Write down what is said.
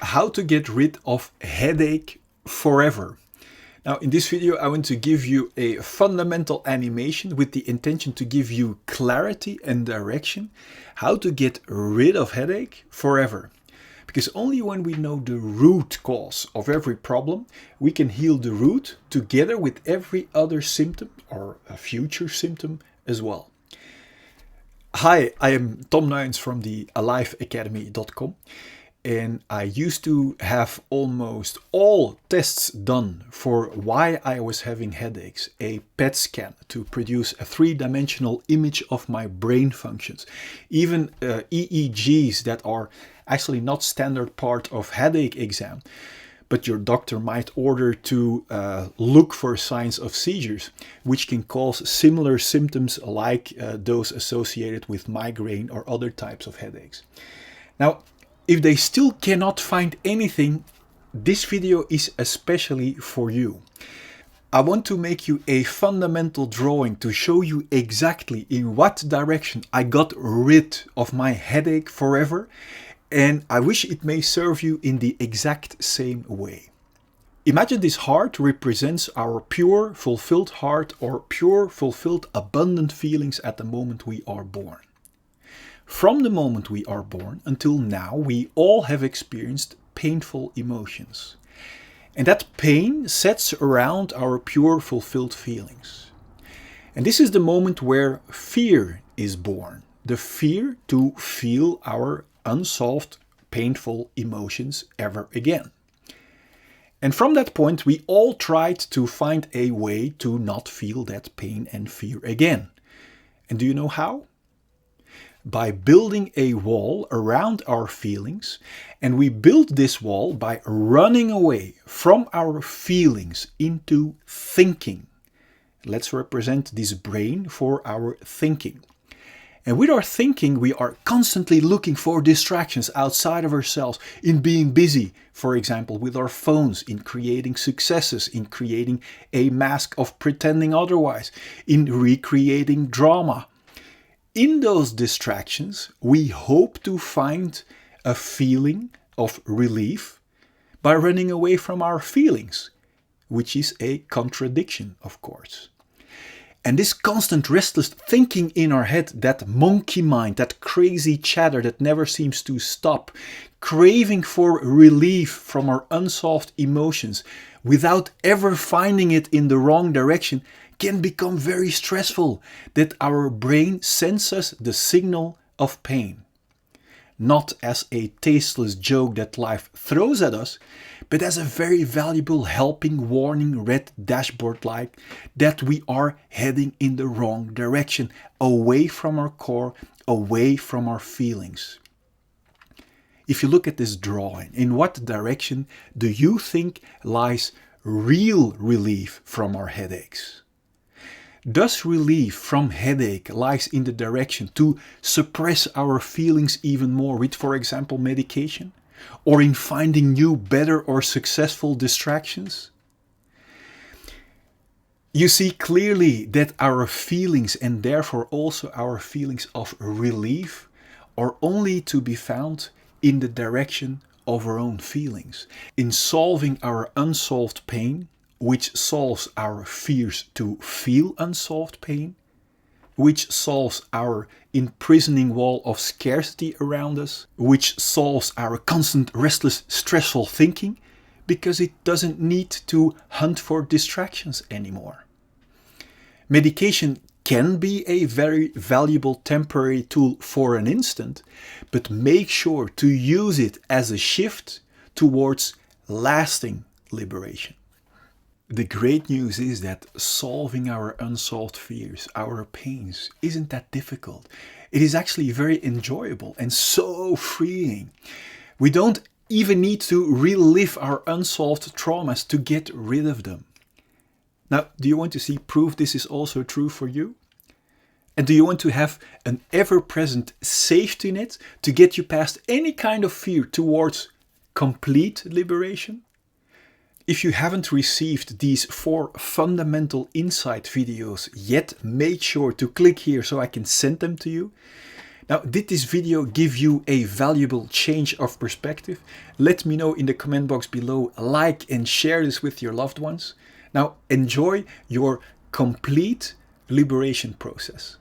How to get rid of headache forever. Now in this video I want to give you a fundamental animation with the intention to give you clarity and direction how to get rid of headache forever. Because only when we know the root cause of every problem, we can heal the root together with every other symptom or a future symptom as well. Hi, I am Tom Nuyens from the aliveacademy.com. And I used to have almost all tests done for why I was having headaches. A PET scan to produce a three-dimensional image of my brain functions. Even EEGs that are actually not standard part of headache exam. But your doctor might order to look for signs of seizures, which can cause similar symptoms like those associated with migraine or other types of headaches. Now, if they still cannot find anything, this video is especially for you. I want to make you a fundamental drawing to show you exactly in what direction I got rid of my headache forever, and I wish it may serve you in the exact same way. Imagine this heart represents our pure, fulfilled heart or pure, fulfilled, abundant feelings at the moment we are born. From the moment we are born until now, we all have experienced painful emotions. And that pain sets around our pure, fulfilled feelings. And this is the moment where fear is born. The fear to feel our unsolved, painful emotions ever again. And from that point, we all tried to find a way to not feel that pain and fear again. And do you know how? By building a wall around our feelings, and we build this wall by running away from our feelings into thinking. Let's represent this brain for our thinking. And with our thinking, we are constantly looking for distractions outside of ourselves in being busy, for example, with our phones, in creating successes, in creating a mask of pretending otherwise, in recreating drama. In those distractions, we hope to find a feeling of relief by running away from our feelings, which is a contradiction, of course. And this constant restless thinking in our head, that monkey mind, that crazy chatter that never seems to stop, craving for relief from our unsolved emotions without ever finding it in the wrong direction, can become very stressful, that our brain sends us the signal of pain. Not as a tasteless joke that life throws at us, but as a very valuable helping warning red dashboard light that we are heading in the wrong direction, away from our core, away from our feelings. If you look at this drawing, in what direction do you think lies real relief from our headaches? Does relief from headache lies in the direction to suppress our feelings even more with, for example, medication? Or in finding new, better or successful distractions? You see clearly that our feelings, and therefore also our feelings of relief, are only to be found in the direction of our own feelings. In solving our unsolved pain, which solves our fears to feel unsolved pain, which solves our imprisoning wall of scarcity around us, which solves our constant restless, stressful thinking, because it doesn't need to hunt for distractions anymore. Medication can be a very valuable temporary tool for an instant, but make sure to use it as a shift towards lasting liberation. The great news is that solving our unsolved fears, our pains, isn't that difficult. It is actually very enjoyable and so freeing. We don't even need to relive our unsolved traumas to get rid of them. Now, do you want to see proof this is also true for you? And do you want to have an ever-present safety net to get you past any kind of fear towards complete liberation? If you haven't received these 4 fundamental insight videos yet, make sure to click here so I can send them to you. Now, did this video give you a valuable change of perspective? Let me know in the comment box below. Like and share this with your loved ones. Now, enjoy your complete liberation process.